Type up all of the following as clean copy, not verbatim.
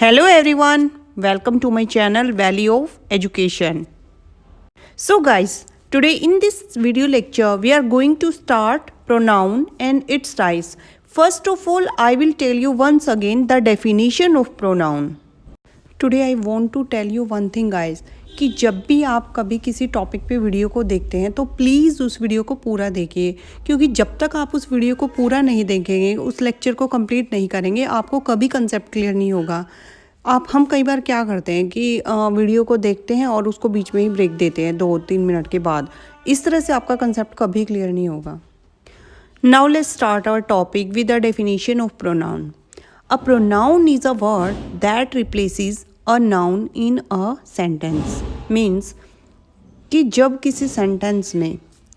Hello everyone, welcome to my channel Value of Education. So guys, today in this video lecture we are going to start pronoun and its types. First of all, I will tell you once again the definition of pronoun. Today I want to tell you one thing guys, कि जब भी आप कभी किसी topic पे video को देखते हैं तो प्लीज़ उस वीडियो को पूरा देखिए, क्योंकि जब तक आप उस वीडियो को पूरा नहीं देखेंगे, उस लेक्चर को कंप्लीट नहीं करेंगे, आपको कभी कंसेप्ट क्लियर नहीं होगा। हम कई बार क्या करते हैं कि वीडियो को देखते हैं और उसको बीच में ही ब्रेक देते हैं 2-3 मिनट के बाद। इस तरह से आपका कंसेप्ट कभी क्लियर नहीं होगा। Now let's start our topic with the definition of pronoun. A pronoun is a word that replaces a noun in a sentence. Means कि जब किसी सेंटेंस में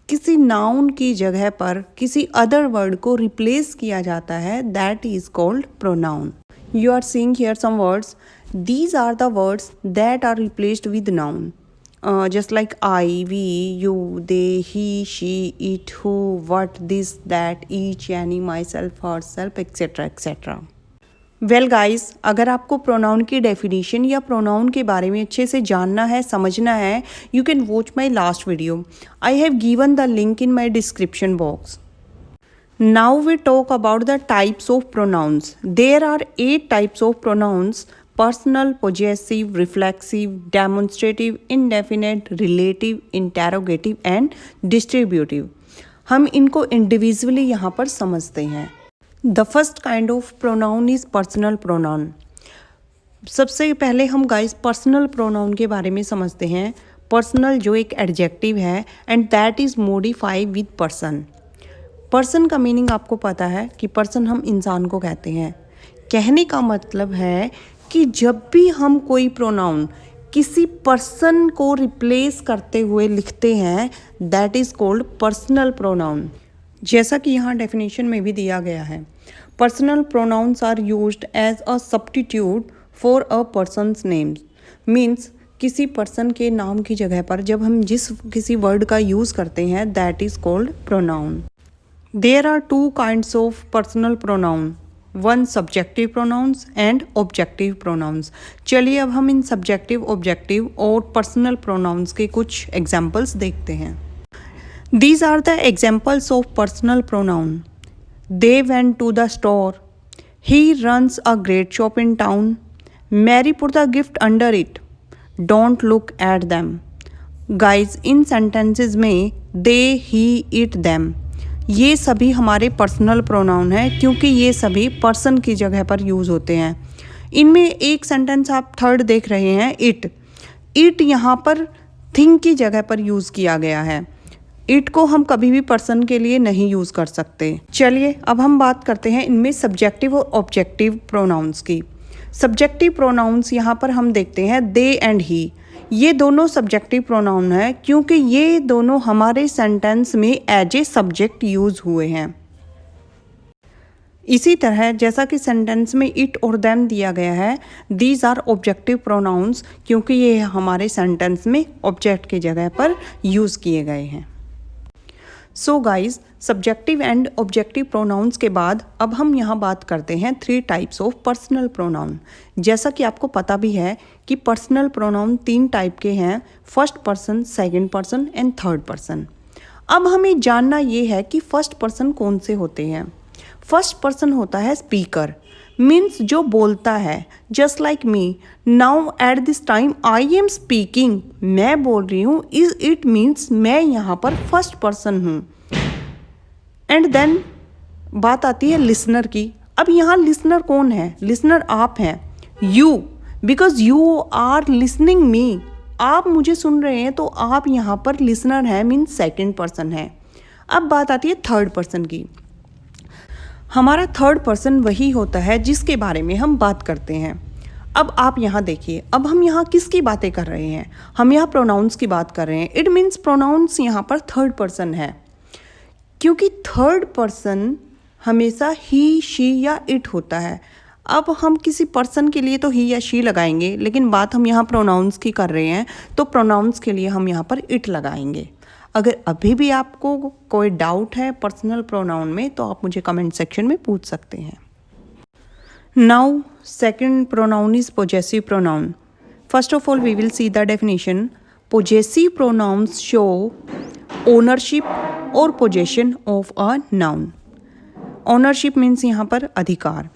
किसी नाउन की जगह पर किसी अदर वर्ड को रिप्लेस किया जाता है, that is called pronoun. You are seeing here some words. These are the words that are replaced with noun. Just like I, we, you, they, he, she, it, who, what, this, that, each, any, myself, herself, etc. etc. Well guys, अगर आपको pronoun की definition या pronoun के बारे में अच्छे से जानना है, समझना है, you can watch my last video. I have given the link in my description box. Now we talk about the types of pronouns. There are 8 types of pronouns: personal, possessive, reflexive, demonstrative, indefinite, relative, interrogative and distributive. हम इनको individually यहाँ पर समझते हैं. The first kind of pronoun is personal pronoun. सबसे पहले हम guys personal pronoun के बारे में समझते हैं. पर्सनल जो एक एडजेक्टिव है and that is modify with person. Person का मीनिंग आपको पता है कि पर्सन हम इंसान को कहते हैं. कहने का मतलब है कि जब भी हम कोई प्रोनाउन किसी पर्सन को रिप्लेस करते हुए लिखते हैं, that is called personal pronoun. जैसा कि यहाँ डेफिनेशन में भी दिया गया है, personal pronouns are used as a substitute for a persons names. Means किसी पर्सन के नाम की जगह पर जब हम किसी वर्ड का यूज़ करते हैं, that is called pronoun. There are 2 kinds of personal pronoun. One subjective pronouns and objective pronouns. चलिए अब हम इन subjective, objective और personal pronouns के कुछ examples देखते हैं. These are the examples of personal pronoun. They went to the store. He runs a great shop in town. Mary put the gift under it. Don't look at them. Guys, in sentences में they, he, it, them ये सभी हमारे personal pronoun है, क्योंकि ये सभी person की जगह पर यूज़ होते हैं. इनमें एक सेंटेंस आप थर्ड देख रहे हैं, इट. इट यहाँ पर थिंग की जगह पर यूज़ किया गया है. इट को हम कभी भी पर्सन के लिए नहीं यूज़ कर सकते. चलिए अब हम बात करते हैं इनमें सब्जेक्टिव और ऑब्जेक्टिव प्रोनाउंस की. सब्जेक्टिव प्रोनाउंस यहाँ पर हम देखते हैं दे एंड ही. ये दोनों सब्जेक्टिव प्रोनाउन है क्योंकि ये दोनों हमारे सेंटेंस में एज ए सब्जेक्ट यूज़ हुए हैं. इसी तरह जैसा कि सेंटेंस में इट और देम दिया गया है, दीज आर ऑब्जेक्टिव प्रोनाउंस क्योंकि ये हमारे सेंटेंस में ऑब्जेक्ट की जगह पर यूज़ किए गए हैं. So guys, subjective and objective pronouns के बाद अब हम यहाँ बात करते हैं 3 टाइप्स ऑफ पर्सनल प्रोनाउन. जैसा कि आपको पता भी है कि पर्सनल प्रोनाउन 3 टाइप के हैं: first person, second person and third person. अब हमें जानना ये है कि फर्स्ट पर्सन कौन से होते हैं. फर्स्ट पर्सन होता है स्पीकर, मीन्स जो बोलता है. Just like me, now at this time I am speaking. मैं बोल रही हूँ, इट मीन्स मैं यहाँ पर फर्स्ट पर्सन हूँ. एंड देन बात आती है लिसनर की. अब यहाँ लिसनर कौन है? लिसनर आप हैं, you, because you are listening me. आप मुझे सुन रहे हैं तो आप यहाँ पर लिसनर हैं, मीन्स सेकेंड पर्सन है. अब बात आती है थर्ड पर्सन की. हमारा थर्ड पर्सन वही होता है जिसके बारे में हम बात करते हैं. अब आप यहाँ देखिए, अब हम यहाँ किसकी बातें कर रहे हैं? हम यहाँ प्रोनाउंस की बात कर रहे हैं. इट मीन्स प्रोनाउंस यहाँ पर थर्ड पर्सन है, क्योंकि थर्ड पर्सन हमेशा ही, शी या इट होता है. अब हम किसी पर्सन के लिए तो ही या शी लगाएंगे, लेकिन बात हम यहाँ प्रोनाउंस की कर रहे हैं तो प्रोनाउंस के लिए हम यहाँ पर इट लगाएंगे. अगर अभी भी आपको कोई डाउट है पर्सनल प्रोनाउन में तो आप मुझे कमेंट सेक्शन में पूछ सकते हैं. Now, second pronoun is possessive pronoun. First of all, we will see the definition. Possessive pronouns show ownership or possession of a noun. Ownership means यहाँ पर अधिकार.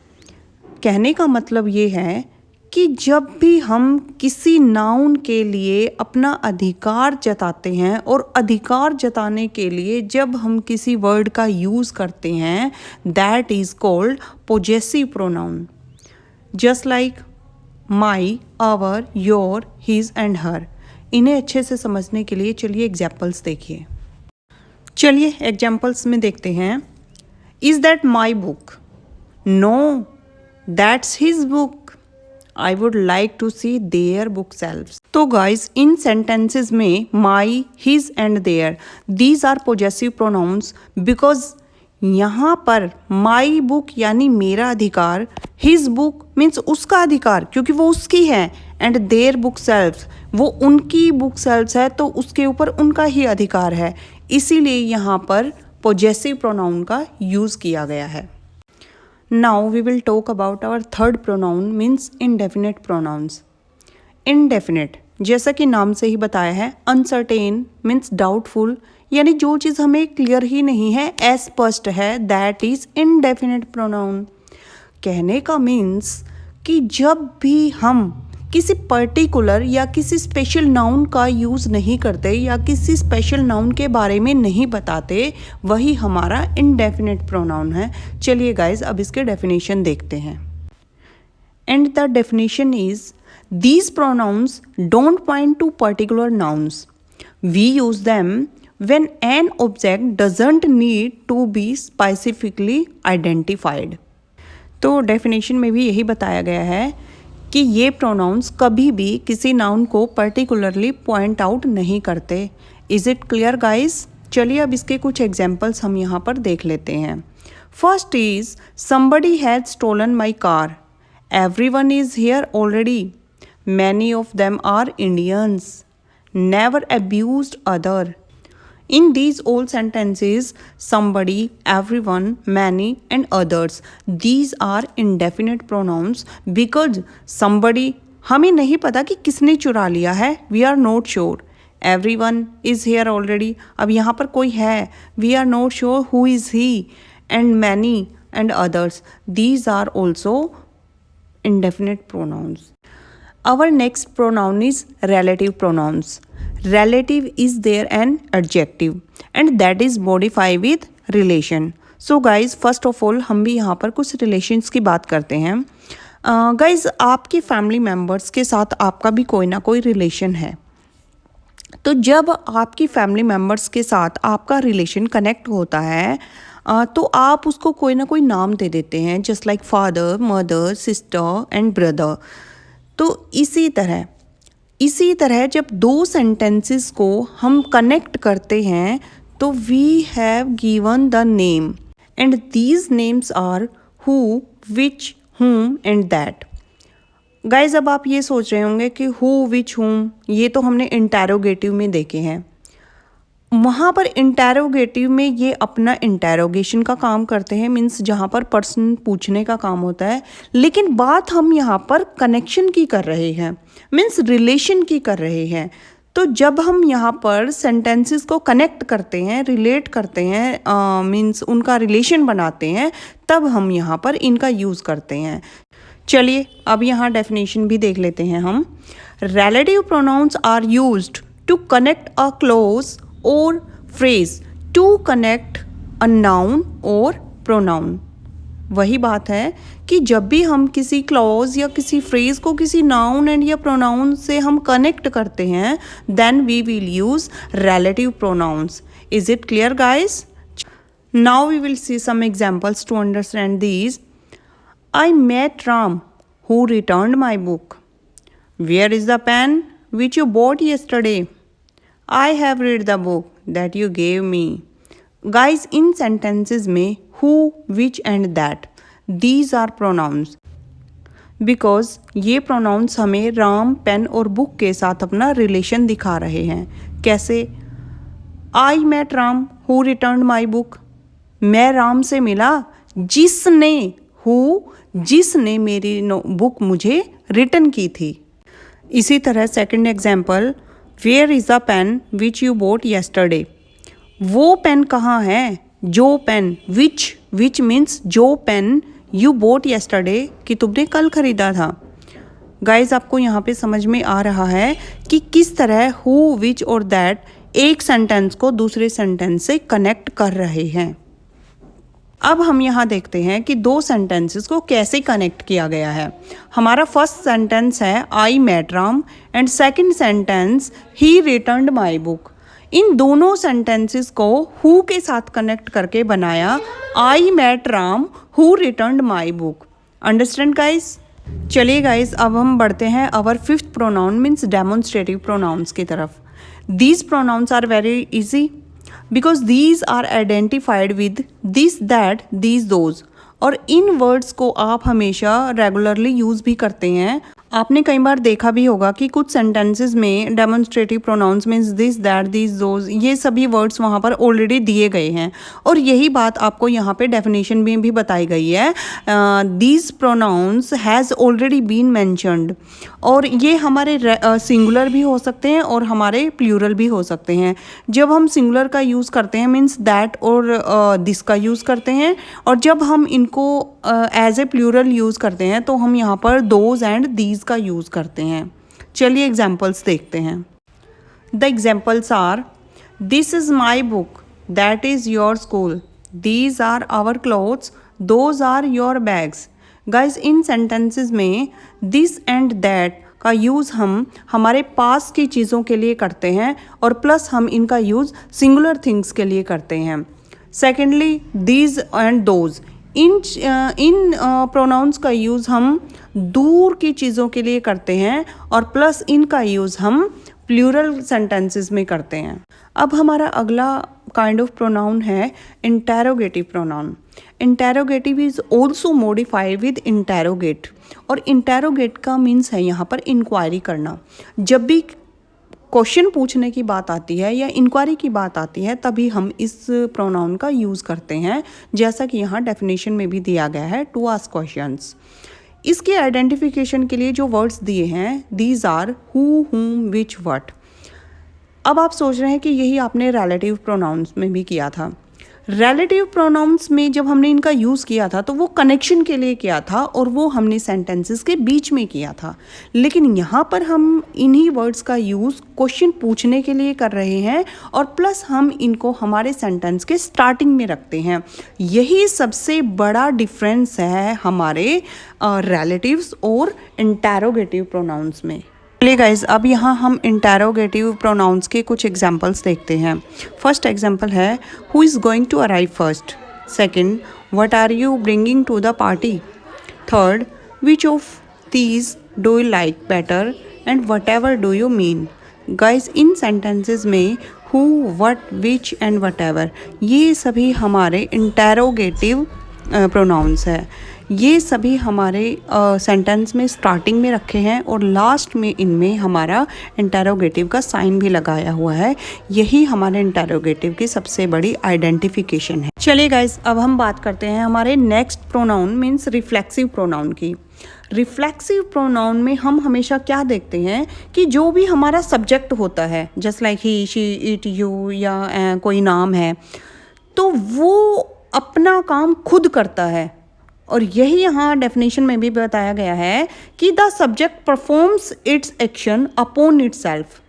कहने का मतलब ये है कि जब भी हम किसी नाउन के लिए अपना अधिकार जताते हैं और अधिकार जताने के लिए जब हम किसी वर्ड का यूज़ करते हैं, that is called possessive pronoun. Just like my, our, your, his and her. इन्हें अच्छे से समझने के लिए चलिए एग्जाम्पल्स देखिए. चलिए एग्जाम्पल्स में देखते हैं. Is that my book? No, that's his book. I would like to see their book shelves. तो guys, इन sentences में my, his and their, these are possessive pronouns because यहाँ पर my book यानी मेरा अधिकार, his book means उसका अधिकार क्योंकि वो उसकी है, and their book shelves वो उनकी book shelves है तो उसके ऊपर उनका ही अधिकार है. इसीलिए यहाँ पर possessive pronoun का यूज़ किया गया है. Now we will talk about our third pronoun means indefinite pronouns. Indefinite जैसा कि नाम से ही बताया है, uncertain means doubtful यानी जो चीज़ हमें क्लियर ही नहीं है, अस्पष्ट है, that is indefinite pronoun. कहने का मीन्स कि जब भी हम किसी पर्टिकुलर या किसी स्पेशल नाउन का यूज़ नहीं करते या किसी स्पेशल नाउन के बारे में नहीं बताते, वही हमारा इनडेफिनेट प्रोनाउन है. चलिए गाइज अब इसके डेफिनेशन देखते हैं. And the definition is these pronouns don't point to particular nouns. We use them when an object doesn't need to be specifically identified. तो डेफिनेशन में भी यही बताया गया है कि ये प्रोनाउंस कभी भी किसी नाउन को पर्टिकुलरली पॉइंट आउट नहीं करते. Is it clear guys? चलिए अब इसके कुछ एग्जाम्पल्स हम यहाँ पर देख लेते हैं. First is somebody has stolen my car. Everyone is here already. Many of them are Indians. Never abused other. In these all sentences, somebody, everyone, many and others, these are indefinite pronouns because somebody हमें नहीं पता कि किसने चुरा लिया है. We are not sure. Everyone is here already. अब यहाँ पर कोई है. We are not sure who is he. And many and others, these are also indefinite pronouns. Our next pronoun is relative pronouns. Relative is there an adjective and that is modified with relation. So guys, first of all हम भी यहाँ पर कुछ relations की बात करते हैं. Guys, आपके फैमिली मेम्बर्स के साथ आपका भी कोई ना कोई रिलेशन है. तो जब आपकी फैमिली मेम्बर्स के साथ आपका रिलेशन कनेक्ट होता है तो आप उसको कोई ना कोई नाम दे देते हैं, just like father, mother, sister and brother. तो इसी तरह जब दो सेंटेंसेस को हम कनेक्ट करते हैं तो we have given the name and these names are who, which, whom and that. Guys अब आप ये सोच रहे होंगे कि हु, विच, हुम ये तो हमने इंटेरोगेटिव में देखे हैं. वहाँ पर इंटेरोगेटिव में ये अपना इंटेरोगेशन का काम करते हैं, मीन्स जहाँ पर पर्सन पूछने का काम होता है. लेकिन बात हम यहाँ पर कनेक्शन की कर रहे हैं, मीन्स रिलेशन की कर रहे हैं. तो जब हम यहाँ पर सेंटेंसेस को कनेक्ट करते हैं, रिलेट करते हैं, मीन्स उनका रिलेशन बनाते हैं, तब हम यहाँ पर इनका यूज़ करते हैं. चलिए अब यहाँ डेफिनेशन भी देख लेते हैं हम. Relative pronouns are used to connect a clause or phrase to connect a noun or pronoun. वही बात है कि जब भी हम किसी क्लॉज या किसी फ्रेज को किसी नाउन एंड या प्रोनाउन से हम कनेक्ट करते हैं, then we will use relative pronouns. Is it clear guys? Now we will see some examples to understand these. I met Ram who returned my book. Where is the pen which you bought yesterday? I have read the book that you gave me. Guys, in sentences में who, which and that, these are pronouns. Because ये pronouns हमें Ram, pen और book के साथ अपना relation दिखा रहे हैं. कैसे? I met Ram who returned my book. मैं राम से मिला जिसने, who, जिसने मेरी बुक मुझे रिटर्न की थी। इसी तरह second example, where is the pen which you bought yesterday. वो पेन कहाँ है, जो पेन, विच मीन्स जो पेन यू बोट येस्टरडे कि तुमने कल खरीदा था। गाइज आपको यहाँ पे समझ में आ रहा है कि किस तरह हु, विच और दैट एक सेंटेंस को दूसरे सेंटेंस से कनेक्ट कर रहे हैं। अब हम यहाँ देखते हैं कि दो सेंटेंसेस को कैसे कनेक्ट किया गया है। हमारा फर्स्ट सेंटेंस है I met Ram and second sentence he returned my book. इन दोनों सेंटेंसेस को हु के साथ कनेक्ट करके बनाया I met Ram who returned my book. Understand guys? चलिए गाइज अब हम बढ़ते हैं our fifth pronoun means demonstrative pronouns की तरफ। These pronouns are very easy because these are identified with this, that, these, those. और इन वर्ड्स को आप हमेशा रेगुलरली यूज़ भी करते हैं। आपने कई बार देखा भी होगा कि कुछ सेंटेंसेस में demonstrative pronouns means this, that, these, those, ये सभी वर्ड्स वहाँ पर ऑलरेडी दिए गए हैं और यही बात आपको यहाँ पे डेफिनेशन में भी बताई गई है। These pronouns has already been mentioned. और ये हमारे सिंगुलर भी हो सकते हैं और हमारे प्लूरल भी हो सकते हैं। जब हम सिंगुलर का यूज़ करते हैं मीन्स दैट और दिस का यूज़ करते हैं, और जब हम इनको एज ए प्लूरल यूज़ करते हैं तो हम यहाँ पर दोज एंड दीज का यूज़ करते हैं। चलिए एग्जाम्पल्स देखते हैं। The examples are this is my book, that is your school, these are our clothes, those are your bags. Guys इन सेंटेंसेस में दिस एंड दैट का यूज़ हम हमारे पास की चीज़ों के लिए करते हैं और प्लस हम इनका यूज़ सिंगुलर थिंग्स के लिए करते हैं। सेकेंडली दीज एंड दोज, इन प्रोनाउंस का यूज़ हम दूर की चीज़ों के लिए करते हैं और प्लस इनका यूज़ हम प्लूरल सेंटेंसेस में करते हैं। अब हमारा अगला काइंड ऑफ प्रोनाउन है interrogative pronoun. Interrogative is also modified with interrogate, और इंटेरोगेट का मीन्स है यहाँ पर इंक्वायरी करना। जब भी क्वेश्चन पूछने की बात आती है या इंक्वायरी की बात आती है तभी हम इस प्रोनाउन का यूज़ करते हैं, जैसा कि यहाँ डेफिनेशन में भी दिया गया है, टू आस्क क्वेश्चंस। इसके आइडेंटिफिकेशन के लिए जो वर्ड्स दिए हैं दीज आर हु, हुम, विच, व्हाट। अब आप सोच रहे हैं कि यही आपने रिलेटिव प्रोनाउंस में भी किया था। रिलेटिव प्रोनाउंस में जब हमने इनका यूज़ किया था तो वो कनेक्शन के लिए किया था और वो हमने सेंटेंसेस के बीच में किया था, लेकिन यहाँ पर हम इन्हीं वर्ड्स का यूज़ क्वेश्चन पूछने के लिए कर रहे हैं और प्लस हम इनको हमारे सेंटेंस के स्टार्टिंग में रखते हैं। यही सबसे बड़ा डिफरेंस है हमारे रिलेटिव्स और इंटेरोगेटिव प्रोनाउंस में। चलिए गाइज अब यहाँ हम इंटेरोगेटिव प्रोनाउंस के कुछ एग्जांपल्स देखते हैं। फर्स्ट एग्जांपल है who is going to arrive first. Second, what are you bringing to the party. Third, which of these do you like better and whatever do you mean. Guys इन sentences में who, what, which and whatever ये सभी हमारे interrogative pronounce है। ये सभी हमारे sentence में स्टार्टिंग में रखे हैं और लास्ट में इनमें हमारा इंटेरोगेटिव का साइन भी लगाया हुआ है। यही हमारे इंटेरोगेटिव की सबसे बड़ी आइडेंटिफिकेशन है। चलिए गाइज अब हम बात करते हैं हमारे next pronoun means reflexive pronoun की। रिफ्लेक्सिव प्रोनाउन में हम हमेशा क्या देखते हैं कि जो भी हमारा सब्जेक्ट होता है, just like he, she, it, you या कोई नाम है, तो वो अपना काम खुद करता है। और यही यहाँ डेफिनेशन में भी बताया गया है कि the subject performs it's action upon its self.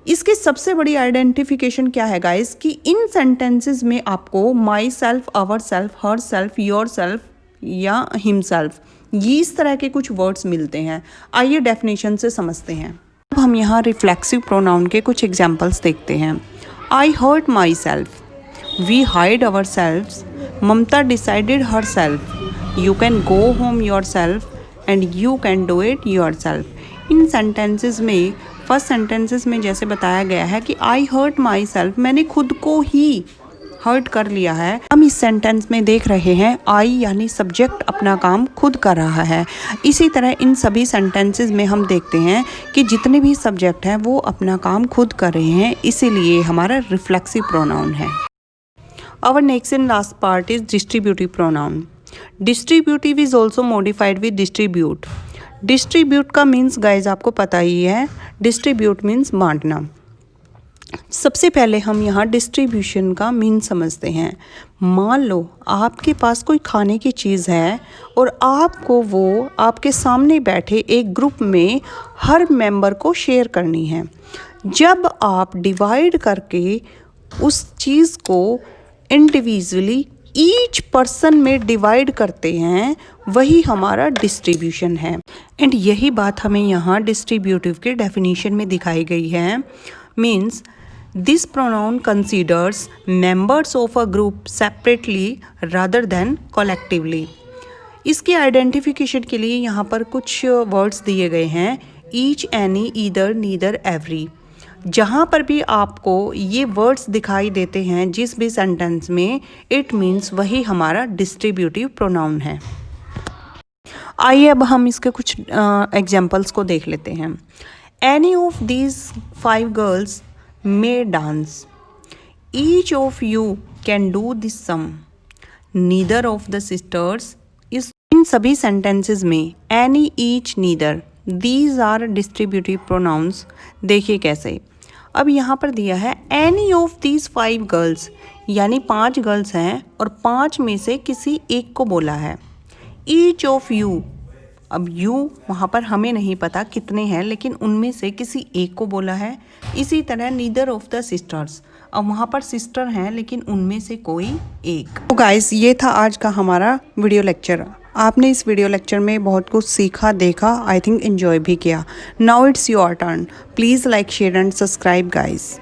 इसकी सबसे बड़ी आइडेंटिफिकेशन क्या है गाइस कि इन सेंटेंसेस में आपको myself, ourself, herself, yourself या हिम सेल्फ, ये इस तरह के कुछ वर्ड्स मिलते हैं। आइए डेफिनेशन से समझते हैं। अब हम यहाँ रिफ्लेक्सिव प्रोनाउन के कुछ एग्जाम्पल्स देखते हैं। I hurt myself, we hide ourselves, Mamata decided herself, you can go home yourself and you can do it yourself। In sentences में फर्स्ट सेंटेंसेस में जैसे बताया गया है कि आई हर्ट माई सेल्फ, मैंने खुद को ही हर्ट कर लिया है। हम इस सेंटेंस में देख रहे हैं आई यानी सब्जेक्ट अपना काम खुद कर रहा है। इसी तरह इन सभी सेंटेंसेस में हम देखते हैं कि जितने भी सब्जेक्ट हैं वो अपना काम खुद कर रहे हैं, इसीलिए हमारा रिफ्लेक्सिव प्रोनाउन है। Our next and last part is distributive pronoun. Distributive is also modified with distribute. Distribute का मीन्स गाइज आपको पता ही है, डिस्ट्रीब्यूट मीन्स बांटना। सबसे पहले हम यहाँ डिस्ट्रीब्यूशन का मीन समझते हैं। मान लो आपके पास कोई खाने की चीज़ है और आपको वो आपके सामने बैठे एक ग्रुप में हर मेंबर को शेयर करनी है। जब आप डिवाइड करके उस चीज़ को इंडिविजुअली ईच पर्सन में डिवाइड करते हैं, वही हमारा डिस्ट्रीब्यूशन है। एंड यही बात हमें यहाँ डिस्ट्रीब्यूटिव के डेफिनेशन में दिखाई गई है। Means this pronoun considers members of a group separately rather than collectively. इसके आइडेंटिफिकेशन के लिए यहाँ पर कुछ वर्ड्स दिए गए हैं, each, any, either, neither, every. जहाँ पर भी आपको ये वर्ड्स दिखाई देते हैं जिस भी सेंटेंस में, इट मीन्स वही हमारा डिस्ट्रीब्यूटिव प्रोनाउन है। आइए अब हम इसके कुछ एग्जाम्पल्स को देख लेते हैं। Any of these 5 girls may dance. Each of you can do this sum. Neither of the sisters is। इन सभी sentences में any, each, neither, these are distributive pronouns। देखिए कैसे। अब यहाँ पर दिया है any of these 5 girls, यानी 5 गर्ल्स हैं और 5 में से किसी एक को बोला है। Each of you, अब यू वहाँ पर हमें नहीं पता कितने हैं, लेकिन उनमें से किसी एक को बोला है। इसी तरह नीदर ऑफ द सिस्टर्स, अब वहाँ पर सिस्टर हैं लेकिन उनमें से कोई एक। तो गाइस ये था आज का हमारा वीडियो लेक्चर। आपने इस वीडियो लेक्चर में बहुत कुछ सीखा, देखा, आई थिंक एंजॉय भी किया। Now it's your turn. Please like, share and subscribe guys.